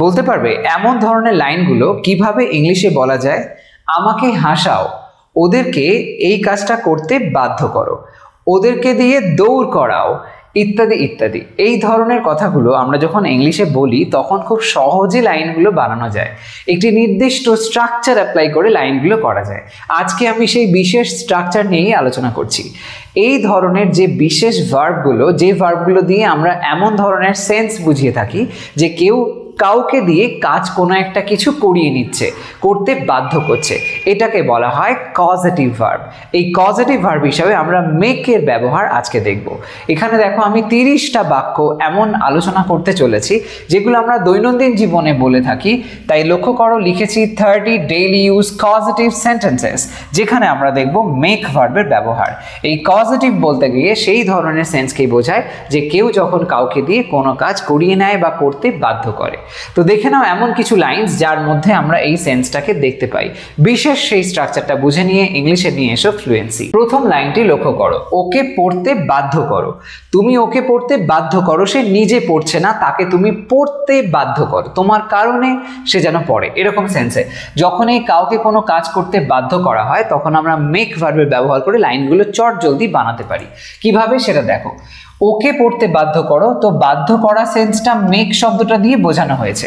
বলতে পারবে এমন ধরনের লাইনগুলো কিভাবে ইংলিশে বলা যায়? আমাকে হাসাও, ওদেরকে এই কাজটা করতে বাধ্য করো, ওদেরকে দিয়ে দৌড় করাও, ইত্যাদি ইত্যাদি। এই ধরনের কথাগুলো আমরা যখন ইংলিশে বলি তখন খুব সহজে লাইনগুলো বানানো যায়, একটি নির্দিষ্ট স্ট্রাকচার অ্যাপ্লাই করে লাইনগুলো করা যায়। আজকে আমি সেই বিশেষ স্ট্রাকচার নিয়েই আলোচনা করছি। এই ধরনের যে বিশেষ ভার্বগুলো, যে ভার্বগুলো দিয়ে আমরা এমন ধরনের সেন্স বুঝিয়ে থাকি যে কেউ কাউকে দিয়ে কাজ কোনো একটা কিছু করিয়ে নিচ্ছে, করতে বাধ্য করছে, এটাকে বলা হয় কজেটিভ ভার্ব। এই কজেটিভ ভার্ব হিসাবে আমরা মেকের ব্যবহার আজকে দেখব। এখানে দেখো আমি 30টা বাক্য এমন আলোচনা করতে চলেছি যেগুলো আমরা দৈনন্দিন জীবনে বলে থাকি। তাই লক্ষ্য করো, লিখেছি 30 ডেইলি ইউজ কজেটিভ সেন্টেন্সেস, যেখানে আমরা দেখব মেক ভার্বের ব্যবহার। এই কজেটিভ বলতে গিয়ে সেই ধরনের সেন্সকেই বোঝায় যে কেউ যখন কাউকে দিয়ে কোনো কাজ করিয়ে নেয় বা করতে বাধ্য করে। তো দেখে নাও এমন কিছু লাইনস যার মধ্যে আমরা এই সেন্সটাকে দেখতে পাই। বিশেষ সেই স্ট্রাকচারটা বুঝে নিয়ে ইংলিশে নিয়ে এসো ফ্লুয়েন্সি। প্রথম লাইনটি লক্ষ্য করো, ওকে পড়তে বাধ্য করো। তুমি ওকে পড়তে বাধ্য করো, সে নিজে পড়ছে না, তাকে তুমি পড়তে বাধ্য করো, তোমার কারণে সে যেন পড়ে, এরকম সেন্সে। যখন এই কাউকে কোনো কাজ করতে বাধ্য করা হয় তখন আমরা মেক ভার্বের ব্যবহার করে লাইনগুলো চট জলদি বানাতে পারি। কিভাবে সেটা দেখো। ওকে পড়তে বাধ্য করো, তো বাধ্য করা সেন্সটা মেক শব্দটা দিয়ে বোঝানো হয়েছে।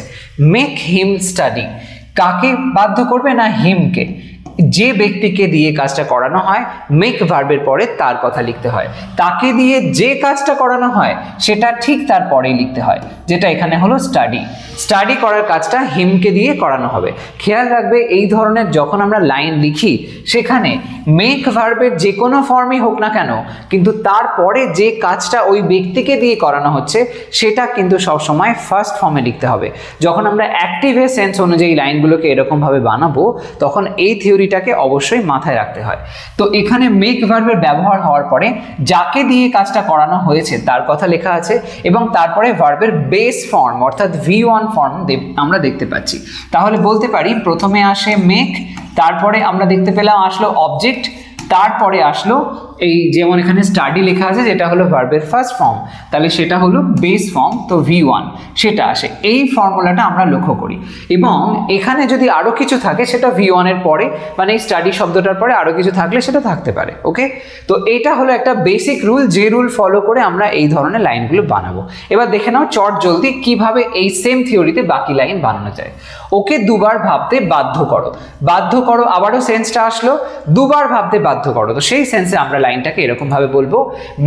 মেক হিম স্টাডি, কাকে বাধ্য করবে? না হিমকে। যে ব্যক্তিকে দিয়ে কাজটা করানো হয় মেক ভার্বের পরে তার কথা লিখতে হয়। তাকে দিয়ে যে কাজটা করানো হয় সেটা ঠিক তার পরেই লিখতে হয়, যেটা এখানে হলো স্টাডি। স্টাডি করার কাজটা হিমকে দিয়ে করানো হবে। খেয়াল রাখবে এই ধরনের যখন আমরা লাইন লিখি সেখানে মেক ভার্বের যে কোনো ফর্মই হোক না কেন, কিন্তু তারপরে যে কাজটা ওই ব্যক্তিকে দিয়ে করানো হচ্ছে সেটা কিন্তু সবসময় ফার্স্ট ফর্মে লিখতে হবে। যখন আমরা অ্যাক্টিভে সেন্স অনুযায়ী লাইনগুলোকে এরকমভাবে বানাবো তখন এই থিওরিটাকে অবশ্যই মাথায় রাখতে হয়। তো এখানে মেক ভার্বের ব্যবহার হওয়ার পরে যাকে দিয়ে কাজটা করানো হয়েছে তার কথা লেখা আছে এবং তারপরে ভার্বের বেস ফর্ম অর্থাৎ V1 ফর্ম আমরা দেখতে পাচ্ছি। তাহলে বলতে পারি প্রথমে আসে মেক, তারপরে আমরা দেখতে পেলাম আসলো অবজেক্ট, তারপরে আসলো এই যেমন এখানে স্টাডি লেখা আছে যেটা হলো ভার্বের ফার্স্ট ফর্ম, তাহলে সেটা হলো বেস ফর্ম, তো V1 সেটা আসে। এই ফর্মুলাটা আমরা লক্ষ্য করি এবং এখানে যদি আরো কিছু থাকে সেটা V1 এর পরে, মানে এই স্টাডি শব্দটার পরে আরো কিছু থাকলে সেটা থাকতে পারে। ওকে, তো এটা হলো একটা বেসিক রুল, যে রুল ফলো করে আমরা এই ধরনের লাইনগুলো বানাবো। এবার দেখে নাও চট জলদি কিভাবে এই সেম থিওরিতে বাকি লাইন বানানো যায়। ওকে দুবার ভাবতে বাধ্য করো, বাধ্য করো আবারও সেন্সটা আসলো, দুবার ভাবতে বাধ্য করো, তো সেই সেন্সে আমরা লাইনটাকে এরকম ভাবে বলবো,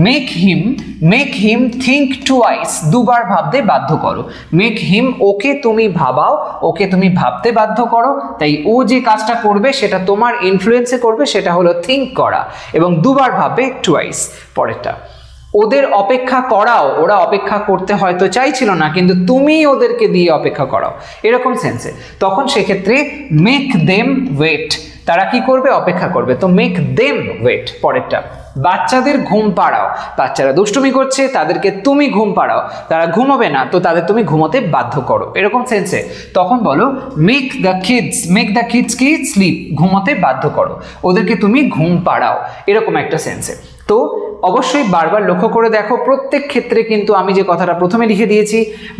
মেক হিম থিঙ্ক টুয়াইস, দুবার ভাবতে বাধ্য করো। মেক হিম, ওকে তুমি ভাবাও, ওকে তুমি ভাবতে বাধ্য করো, তাই ও যে কাজটা করবে সেটা তোমার ইনফ্লুয়েন্সে করবে, সেটা হলো থিঙ্ক করা, এবং দুবার ভাববে টুয়াইস। পরেরটা, ওদের অপেক্ষা করাও, ওরা অপেক্ষা করতে হয়তো চাইছিল না কিন্তু তুমি ওদেরকে দিয়ে অপেক্ষা করাও, এরকম সেন্সে। তখন সেক্ষেত্রে মেক দেম ওয়েট, তারা কি করবে? অপেক্ষা করবে, তো মেক দেম ওয়েট। পরেরটা, বাচ্চাদের ঘুম পাড়াও, বাচ্চারা দুষ্টুমি করছে তাদেরকে তুমি ঘুম পাড়াও, তারা ঘুমাবে না তো তাদের তুমি ঘুমোতে বাধ্য করো, এরকম সেন্সে। তখন বলো মেক দ্য কিডস কি স্লিপ, ঘুমোতে বাধ্য করো, ওদেরকে তুমি ঘুম পাড়াও, এরকম একটা সেন্সে। তো অবশ্যই বারবার লক্ষ্য করে দেখো প্রত্যেক ক্ষেত্রে কিন্তু আমি যে কথাটা প্রথমে লিখে দিয়েছি,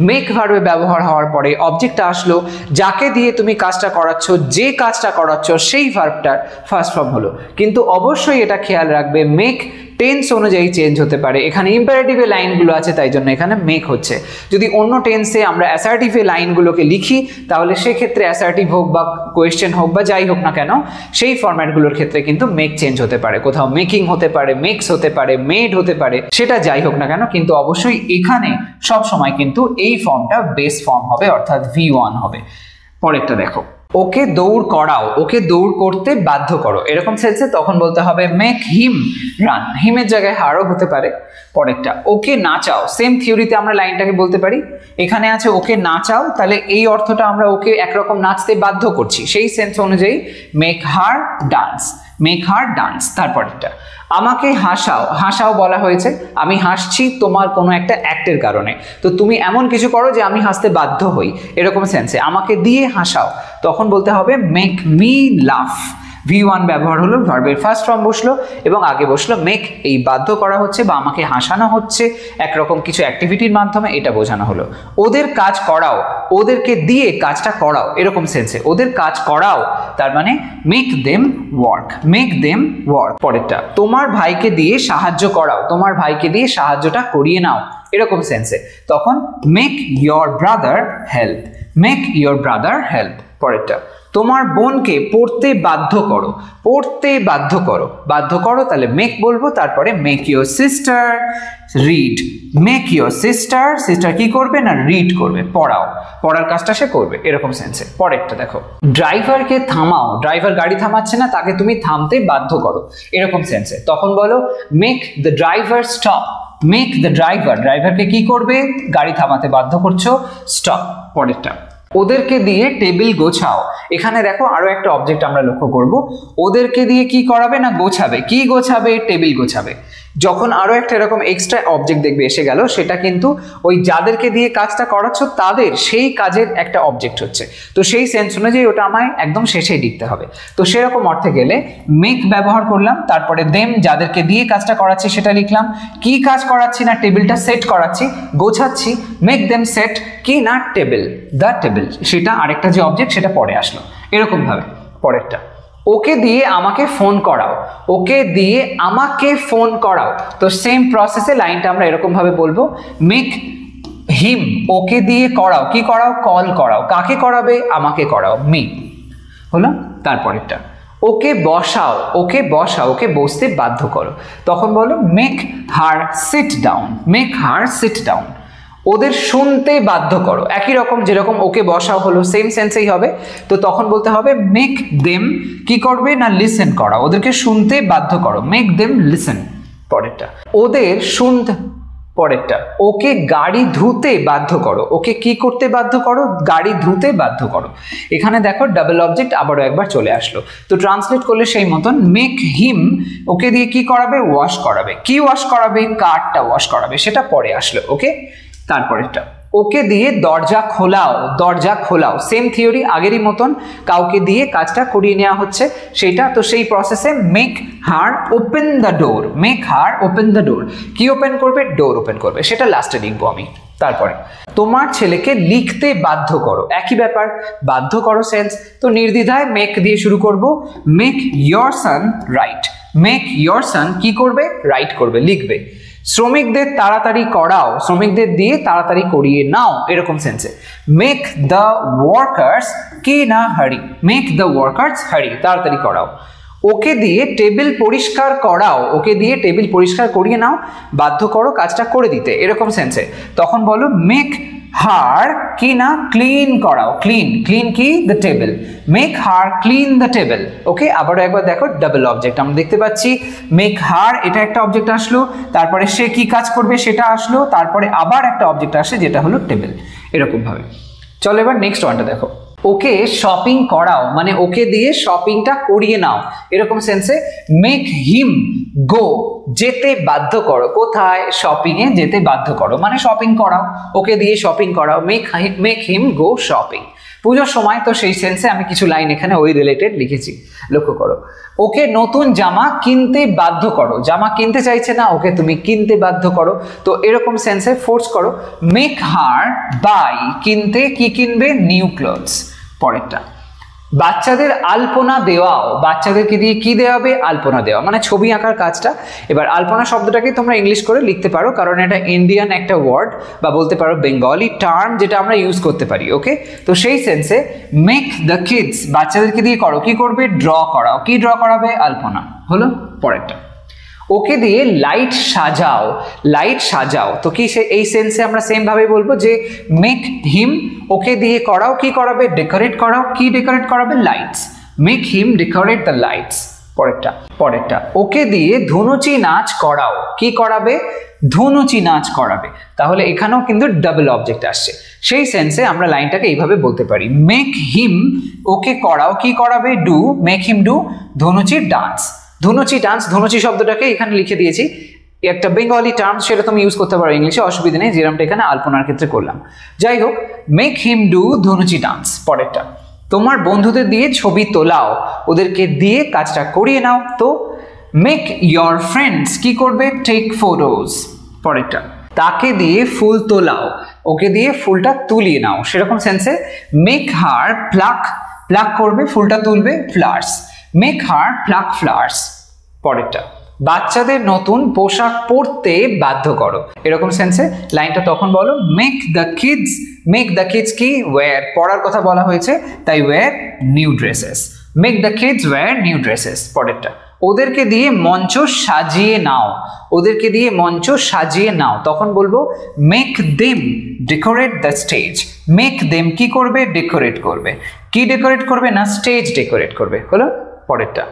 মেক ভার্বে ব্যবহার হওয়ার পরে অবজেক্টটা আসলো, যাকে দিয়ে তুমি কাজটা করাচ্ছ, যে কাজটা করাচ্ছ সেই ভার্বটার ফার্স্ট ফর্ম হলো। কিন্তু অবশ্যই এটা খেয়াল রাখবে মেক টেন্স অনুযায়ী চেঞ্জ হতে পারে। এখানে ইম্পারেটিভে লাইনগুলো আছে তাই জন্য এখানে মেক হচ্ছে। যদি অন্য টেন্সে আমরা অ্যাসার্টিভে লাইনগুলোকে লিখি তাহলে সেক্ষেত্রে অ্যাসার্টিভ হোক বা কোয়েশ্চেন হোক বা যাই হোক না কেন সেই ফরম্যাটগুলোর ক্ষেত্রে কিন্তু মেক চেঞ্জ হতে পারে, কোথাও মেকিং হতে পারে, মেক্স হতে পারে, মেড হতে পারে, সেটা যাই হোক না কেন, কিন্তু অবশ্যই এখানে সব সময় কিন্তু এই ফর্মটা বেস ফর্ম হবে অর্থাৎ V1 হবে। পরেরটা দেখো, ওকে দৌড় করাও, ওকে দৌড় করতে বাধ্য করো, এরকম সেন্সে তখন বলতে হবে মেক হিম রান, হিমের জায়গায় হারও হতে পারে। পরেরটা, ওকে নাচাও, সেম থিওরিতে আমরা লাইনটাকে বলতে পারি, এখানে আছে ওকে নাচাও, তাহলে এই অর্থটা আমরা ওকে একরকম নাচতে বাধ্য করছি, সেই সেন্স অনুযায়ী make her dance, make her dance. তারপরেরটা, আমাকে হাসাও, হাসাও বলা হয়েছে, আমি হাসছি তোমার কোনো একটা অ্যাক্টের কারণে, তো তুমি এমন কিছু করো যে আমি হাসতে বাধ্য হই, এরকম সেন্সে। আমাকে দিয়ে হাসাও, তখন বলতে হবে মেক মি লাফ, V1 ব্যবহার হলো, ভার্বের ফার্স্ট ফর্ম বসলো এবং আগে বসলো মেক। এই বাধ্য করা হচ্ছে বা আমাকে হাসানো হচ্ছে একরকম কিছু অ্যাক্টিভিটির মাধ্যমে, এটা বোঝানো হলো। ওদের কাজ করাও, ওদেরকে দিয়ে কাজটা করাও, এরকম সেন্সে ওদের কাজ করাও, তার মানে make them work, make them work. পরেরটা, তোমার ভাইকে দিয়ে সাহায্য করাও, তোমার ভাইকে দিয়ে সাহায্যটা করিয়ে নাও, এরকম সেন্সে তখন make your brother help, make your brother help. পরেরটা, তোমার বোনকে পড়তে বাধ্য করো, পড়তে বাধ্য করো, বাধ্য করো তাহলে মেক বলবো, তারপরে make your sister read, make your sister, sister কি করবে না রিড করবে, পড়াও, পড়ার কাজটা সে করবে, এরকম সেন্সে। পরেরটা দেখো, ড্রাইভারকে থামাও, ড্রাইভার গাড়ি থামাচ্ছে না, তাকে তুমি থামতে বাধ্য করো, এরকম সেন্সে তখন বলো make the driver stop, make the driver, ড্রাইভারকে কি করবে গাড়ি থামাতে বাধ্য করছো, স্টপ। পরেরটা, ওদেরকে দিয়ে টেবিল গোছাও, এখানে দেখো আরো একটা অবজেক্ট আমরা লক্ষ্য করব, ওদেরকে দিয়ে কি করাবে না গোছাবে, কি গোছাবে টেবিল গোছাবে। যখন আরো একটা এরকম এক্সট্রা অবজেক্ট দেখবে এসে গেল, সেটা কিন্তু ওই যাদেরকে দিয়ে কাজটা করাচ্ছ তাদের সেই কাজের একটা অবজেক্ট হচ্ছে, তো সেই সেন্স অনুযায়ী ওটা আমায় একদম শেষেই লিখতে হবে। তো সেরকম অর্থে গেলে মেক ব্যবহার করলাম, তারপরে দেম যাদেরকে দিয়ে কাজটা করাচ্ছি সেটা লিখলাম, কি কাজ করাচ্ছি না টেবিলটা সেট করাচ্ছি, গোছাচ্ছি, মেক দেম সেট কি না টেবিল, দ্য টেবিল, সেটা আরেকটা যে অবজেক্ট সেটা পরে আসলো, এরকম ভাবে। পরেরটা, ওকে দিয়ে আমাকে ফোন করাও, ওকে দিয়ে আমাকে ফোন করাও, তো সেম প্রসেসে লাইনটা আমরা এরকম ভাবে বলবো, মেক হিম, ওকে দিয়ে করাও, কি করাও কল করাও, কাকে করাবে আমাকে করাও, মি হলো। তারপরেরটা, ওকে বসাও, ওকে বসাও, ওকে বসতে বাধ্য করো, তখন বলো make her sit down, make her sit down. ওদের শুনতে বাধ্য করো, একই রকম যেরকম ওকে বসাও হলো সেম সেন্সেই হবে, তো তখন বলতে হবে মেক দেম কি করবে না লিসেন করা, ওদেরকে শুনতে বাধ্য করো, মেক দেম লিসেন। পরেরটা, ওদের শুনতে, পরেরটা, ওকে গাড়ি ধুতে বাধ্য করো, ওকে কি করতে বাধ্য করো গাড়ি ধুতে বাধ্য করো। এখানে দেখো ডাবল অবজেক্ট আবারও একবার চলে আসলো, তো ট্রান্সলেট করলে সেই মতন মেক হিম, ওকে দিয়ে কি করাবে ওয়াশ করাবে, কি ওয়াশ করাবে কারটা ওয়াশ করাবে, সেটা পরে আসলো। ওকে, তারপরেরটা, ওকে দিয়ে দরজা খোলাও, দরজা খোলাও, সেম থিওরি আগেরই মতন, কাউকে দিয়ে কাজটা করিয়ে নেওয়া হচ্ছে সেইটা, তো সেই প্রসেসে make her open the door, make her open the door, কি ওপেন করবে ডোর ওপেন করবে, সেটা লাস্টে লিখবো আমি। তারপরে, তোমার ছেলেকে লিখতে বাধ্য করো, একই ব্যাপার, বাধ্য করো সেন্স, তো নির্দ্বিধায় মেক দিয়ে শুরু করব, make your son right, make your son কি করবে রাইট করবে, লিখবে। শ্রমিকদের তাড়াতাড়ি করাও, শ্রমিকদের দিয়ে তাড়াতাড়ি করিয়ে নাও, এরকম সেন্সে মেক দ্য ওয়ার্কার্স কি না হারি, মেক দ্য ওয়ার্কার্স হারি, তাড়াতাড়ি করাও। ওকে দিয়ে টেবিল পরিষ্কার করাও, ওকে দিয়ে টেবিল পরিষ্কার করিয়ে নাও, বাধ্য করো কাজটা করে দিতে, এরকম সেন্সে তখন বলো মেক হার কি না ক্লিন করাও, ক্লিন, ক্লিন কি the table, make her clean the table. Okay, আবারও একবার দেখো ডাবল অবজেক্ট আমরা দেখতে পাচ্ছি, মেক হার এটা একটা অবজেক্ট আসলো, তারপরে সে কি কাজ করবে সেটা আসলো, তারপরে আবার একটা অবজেক্ট আসে যেটা হলো টেবিল, এরকম ভাবে। চলো এবার নেক্সট ওয়ানটা দেখো, ওকে শপিং করাও, মানে ওকে দিয়ে শপিংটা করিয়ে নাও, এরকম সেন্সে মেক হিম গো, যেতে বাধ্য করো, কোথায় শপিং এ যেতে বাধ্য করো, মানে শপিং করাও, ওকে দিয়ে শপিং করাও, মেক হিম গো শপিং। পুজোর সময়, তো সেই সেন্সে আমি কিছু লাইন এখানে ওই রিলেটেড লিখেছি, লক্ষ্য করো। ওকে নতুন জামা কিনতে বাধ্য করো, জামা কিনতে চাইছে না, ওকে তুমি কিনতে বাধ্য করো, তো এরকম সেন্সে ফোর্স করো, মেক হার বাই, কিনতে কি কিনবে নিউ ক্লোথস। পরেরটা, বাচ্চাদের আলপনা দেওয়াও, বাচ্চাদেরকে দিয়ে কি দেওয়াবে আলপনা দেওয়া, মানে ছবি আঁকার কাজটা। এবার আলপনা শব্দটাকে তোমরা ইংলিশ করে লিখতে পারো, কারণ এটা ইন্ডিয়ান একটা ওয়ার্ড বা বলতে পারো বেঙ্গলি টার্ম যেটা আমরা ইউজ করতে পারি। ওকে, তো সেই সেন্সে মেক দ্য কিডস, বাচ্চাদেরকে দিয়ে করো, কি করবে ড্র করাও, কি ড্র করাবে আলপনা হলো। পরেরটা, ওকে দিয়ে লাইট সাজাও, লাইট সাজাও, তো কি এই সেন্সে আমরা সেম ভাবে বলবো যে মেক হিম, ওকে দিয়ে করাও, কি করাবে ডেকোরেট করাও, কি ডেকোরেট করাবে lights, make him decorate the lights. পরেরটা, ওকে দিয়ে ধুনুচি নাচ করাও, কি করাবে ধুনুচি নাচ করাবে, তাহলে এখানেও কিন্তু ডাবল অবজেক্ট আসছে, সেই সেন্সে আমরা লাইনটাকে এইভাবে বলতে পারি, মেক হিম, ওকে করাও, কি করাবে do, make him do dhunuchi dance, dhunuchi dance, ধুনুচি শব্দটাকে এখানে লিখে দিয়েছি, একটা বেঙ্গলি টার্ম, সেটা তুমি ইউজ করতে পারো ইংলিশে, অসুবিধা নেই, যেরকমটা এখানে আলপনার ক্ষেত্রে করলাম। যাই হোক, make him do dhunuchi dance. পরেরটা, তোমার বন্ধুদের দিয়ে ছবি তোলাও, ওদেরকে দিয়ে কাজটা করিয়ে নাও। তো মেক ইয়োর ফ্রেন্ডস কি করবে? Take photos. পরেরটা, তাকে দিয়ে ফুল তোলাও, ওকে দিয়ে ফুলটা তুলিয়ে নাও। সেরকম সেন্সে মেক হার প্লাক, প্লাক করবে ফুলটা তুলবে, flowers. Make her pluck flowers. পরেরটা, বাচ্চাদের নতুন পোশাক পরতে বাধ্য করো। এরকম সেন্সে লাইনটা তখন বলো মেক দ্য কিডস কি? ওয়্যার, পড়ার কথা বলা হয়েছে তাই wear new dresses. Make the kids wear new dresses. পরেরটা, ওদেরকে দিয়ে মঞ্চ সাজিয়ে নাও, ওদেরকে দিয়ে মঞ্চ সাজিয়ে নাও। তখন বলবো make them decorate the stage. Make them কি করবে? ডেকোরেট করবে। কি ডেকোরেট করবে? না, স্টেজ ডেকোরেট করবে। হলো? পরেরটা,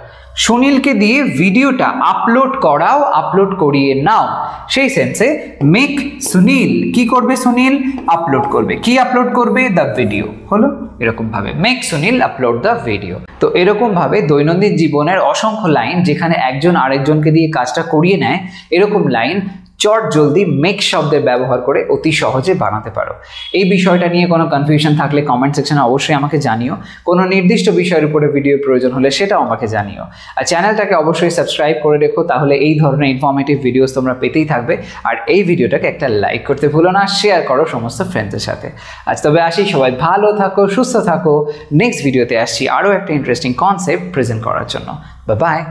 সুনীলকে দিয়ে ভিডিওটা আপলোড করাও, আপলোড করিয়ে নাও। সেই সেন্সে মেক সুনীল কি করবে? সুনীল আপলোড করবে। কি আপলোড করবে? The video. হলো? এরকম ভাবে make Sunil upload the video. তো এরকম ভাবে দৈনন্দিন জীবনের অসংখ্য লাইন যেখানে একজন আরেকজনকে দিয়ে কাজটা করিয়ে নেয়, এরকম লাইন চট জলদি মেক শব্দের ব্যবহার করে অতি সহজে বানাতে পারো। এই বিষয়টা নিয়ে কোনো কনফিউশন থাকলে কমেন্ট সেকশনে অবশ্যই আমাকে জানিও। কোনো নির্দিষ্ট বিষয়ের উপরে ভিডিও প্রয়োজন হলে সেটাও আমাকে জানিও। আর চ্যানেলটাকে অবশ্যই সাবস্ক্রাইব করে রেখো, তাহলে এই ধরনের ইনফরমেটিভ ভিডিওস তোমরা পেতেই থাকবে। আর এই ভিডিওটাকে একটা লাইক করতে ভুলো না, শেয়ার করো সমস্ত ফ্রেন্ডসদের সাথে। আজ তবে আসি, সবাই ভালো থাকো, সুস্থ থাকো। নেক্সট ভিডিওতে আসছি আরও একটা ইন্টারেস্টিং কনসেপ্ট প্রেজেন্ট করার জন্য। Bye bye.